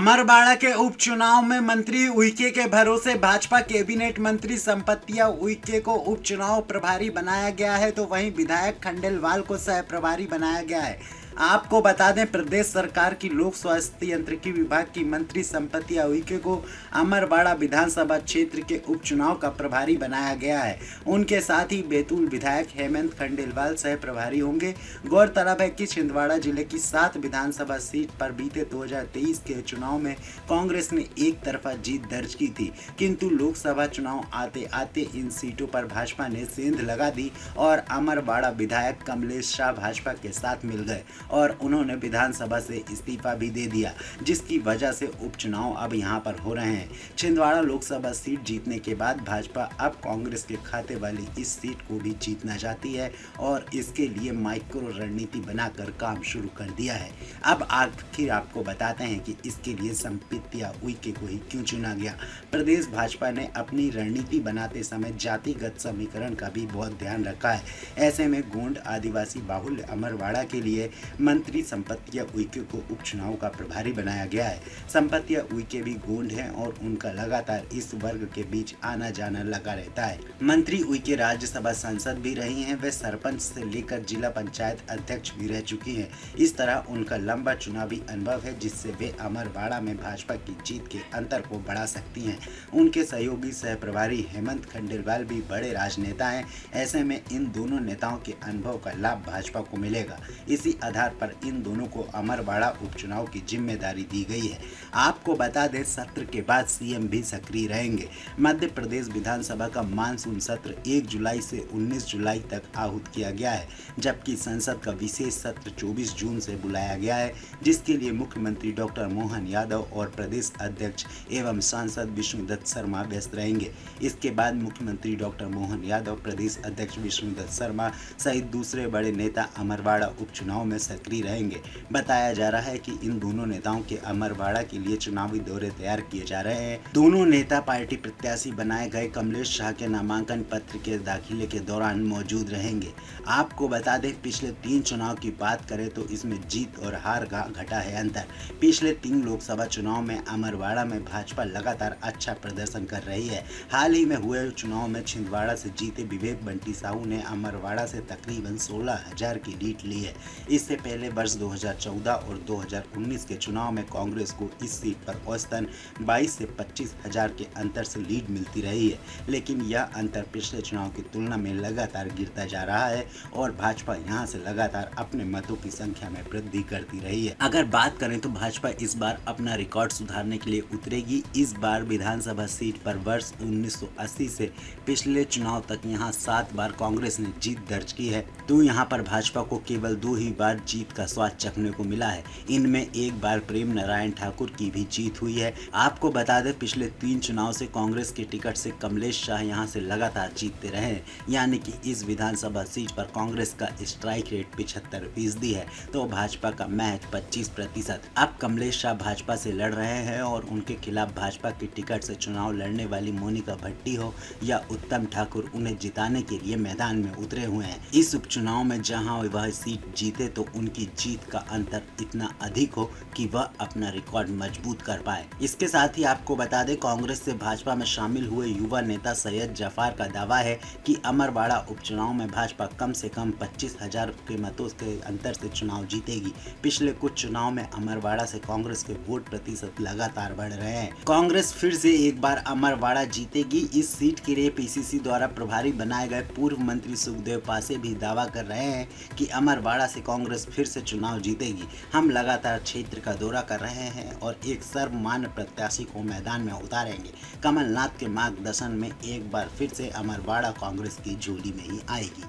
अमरवाड़ा के उपचुनाव में मंत्री उइके के भरोसे भाजपा कैबिनेट मंत्री संपतिया उइके को उपचुनाव प्रभारी बनाया गया है, तो वहीं विधायक खंडेलवाल को सह प्रभारी बनाया गया है। आपको बता दें, प्रदेश सरकार की लोक स्वास्थ्य यांत्रिकी विभाग की मंत्री संपतिया उइके को अमरवाड़ा विधानसभा क्षेत्र के उपचुनाव का प्रभारी बनाया गया है। उनके साथ ही बैतूल विधायक हेमंत खंडेलवाल सह प्रभारी होंगे। गौरतलब है कि छिंदवाड़ा जिले की 7 विधानसभा सीट पर बीते 2023 के चुनाव में कांग्रेस ने एक तरफा जीत दर्ज की थी, किंतु लोकसभा चुनाव आते आते इन सीटों पर भाजपा ने सेंध लगा दी और अमरवाड़ा विधायक कमलेश शाह भाजपा के साथ मिल गए और उन्होंने विधानसभा से इस्तीफा भी दे दिया, जिसकी वजह से उपचुनाव अब यहां पर हो रहे हैं। छिंदवाड़ा लोकसभा सीट जीतने के बाद भाजपा अब कांग्रेस के खाते वाली इस सीट को भी जीतना चाहती है और इसके लिए माइक्रो रणनीति बनाकर काम शुरू कर दिया है। अब आखिर आपको बताते हैं कि इसके लिए संपतिया उइके को ही क्यों चुना गया। प्रदेश भाजपा ने अपनी रणनीति बनाते समय जातिगत समीकरण का भी बहुत ध्यान रखा है। ऐसे में गोंड आदिवासी बाहुल्य अमरवाड़ा के लिए मंत्री संपतिया उइके को उपचुनाव का प्रभारी बनाया गया है। संपतिया उइके भी गोंड हैं और उनका लगातार इस वर्ग के बीच आना जाना लगा रहता है। मंत्री उइके राज्यसभा सांसद भी रही हैं, वे सरपंच से लेकर जिला पंचायत अध्यक्ष भी रह चुकी हैं। इस तरह उनका लंबा चुनावी अनुभव है, जिससे वे अमरवाड़ा में भाजपा की जीत के अंतर को बढ़ा सकती हैं। उनके सहयोगी सह प्रभारी हेमंत खंडेलवाल भी बड़े राजनेता हैं। ऐसे में इन दोनों नेताओं के अनुभव का लाभ भाजपा को मिलेगा। इसी आधार पर इन दोनों को अमरवाड़ा उपचुनाव की जिम्मेदारी दी गई है। आपको बता दें, सत्र के बाद सीएम भी सक्रिय रहेंगे। मध्य प्रदेश विधानसभा का मानसून सत्र 1 जुलाई से 19 जुलाई तक आहूत किया गया है, जबकि संसद का विशेष सत्र 24 जून से बुलाया गया है, जिसके लिए मुख्यमंत्री डॉक्टर मोहन यादव और प्रदेश अध्यक्ष एवं सांसद विष्णुदत्त शर्मा व्यस्त रहेंगे। इसके बाद मुख्यमंत्री डॉक्टर मोहन यादव, प्रदेश अध्यक्ष विष्णुदत्त शर्मा सहित दूसरे बड़े नेता अमरवाड़ा उपचुनाव में सक्रिय रहेंगे। बताया जा रहा है कि इन दोनों नेताओं के अमरवाड़ा के लिए चुनावी दौरे तैयार किए जा रहे हैं। दोनों नेता पार्टी प्रत्याशी बनाए गए कमलेश शाह के नामांकन पत्र के दाखिले के दौरान मौजूद रहेंगे। आपको बता दें, पिछले 3 चुनाव की बात करें तो इसमें जीत और हार का घटा है अंतर। पिछले 3 लोकसभा चुनाव में अमरवाड़ा में भाजपा लगातार अच्छा प्रदर्शन कर रही है। हाल ही में हुए चुनाव में छिंदवाड़ा से जीते विवेक बंटी साहू ने अमरवाड़ा से तकरीबन 16,000 की लीड ली है। इससे पहले वर्ष 2014 और 2019 के चुनाव में कांग्रेस को इस सीट पर औसतन 22 से 25,000 के अंतर से लीड मिलती रही है, लेकिन यह अंतर पिछले चुनाव की तुलना में लगातार गिरता जा रहा है और भाजपा यहां से लगातार अपने मतों की संख्या में वृद्धि करती रही है। अगर बात करें तो भाजपा इस बार अपना रिकॉर्ड सुधारने के लिए उतरेगी। इस बार विधानसभा सीट पर वर्ष 1980 से पिछले चुनाव तक यहां 7 बार कांग्रेस ने जीत दर्ज की है, तो यहां पर भाजपा को केवल 2 ही बार जीत का स्वाद चखने को मिला है। इनमें एक बार प्रेम नारायण ठाकुर की भी जीत हुई है। आपको बता दें, पिछले 3 चुनाव से कांग्रेस के टिकट से कमलेश शाह यहां से लगातार जीतते रहे हैं, यानी कि इस विधानसभा सीट पर कांग्रेस का स्ट्राइक रेट 75% है, तो भाजपा का महज 25%। अब कमलेश शाह भाजपा से लड़ रहे हैं और उनके खिलाफ भाजपा के टिकट से चुनाव लड़ने वाली मोनिका भट्टी हो या उत्तम ठाकुर उन्हें जिताने के लिए मैदान में उतरे हुए हैं। इस उपचुनाव में जहां वह सीट जीते तो उनकी जीत का अंतर इतना अधिक हो कि वह अपना रिकॉर्ड मजबूत कर पाए। इसके साथ ही आपको बता दें, कांग्रेस से भाजपा में शामिल हुए युवा नेता सैयद जफार का दावा है कि अमरवाड़ा उपचुनाव में भाजपा कम से कम 25,000 के मतों के अंतर से चुनाव जीतेगी। पिछले कुछ चुनाव में अमरवाड़ा से कांग्रेस के वोट प्रतिशत लगातार बढ़ रहे हैं। कांग्रेस फिर से एक बार अमरवाड़ा जीतेगी। इस सीट के लिए पीसीसी द्वारा प्रभारी बनाए गए पूर्व मंत्री सुखदेव पासे भी दावा कर रहे हैं कि अमरवाड़ा से कांग्रेस फिर से चुनाव जीतेगी। हम लगातार क्षेत्र का दौरा कर रहे हैं और एक सर्वमान्य प्रत्याशी को मैदान में उतारेंगे। कमलनाथ के मार्गदर्शन में एक बार फिर से अमरवाड़ा कांग्रेस की झोली में ही आएगी।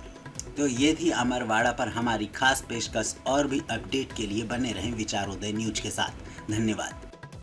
तो ये थी अमरवाड़ा पर हमारी खास पेशकश। और भी अपडेट के लिए बने रहें विचारोदय न्यूज के साथ। धन्यवाद।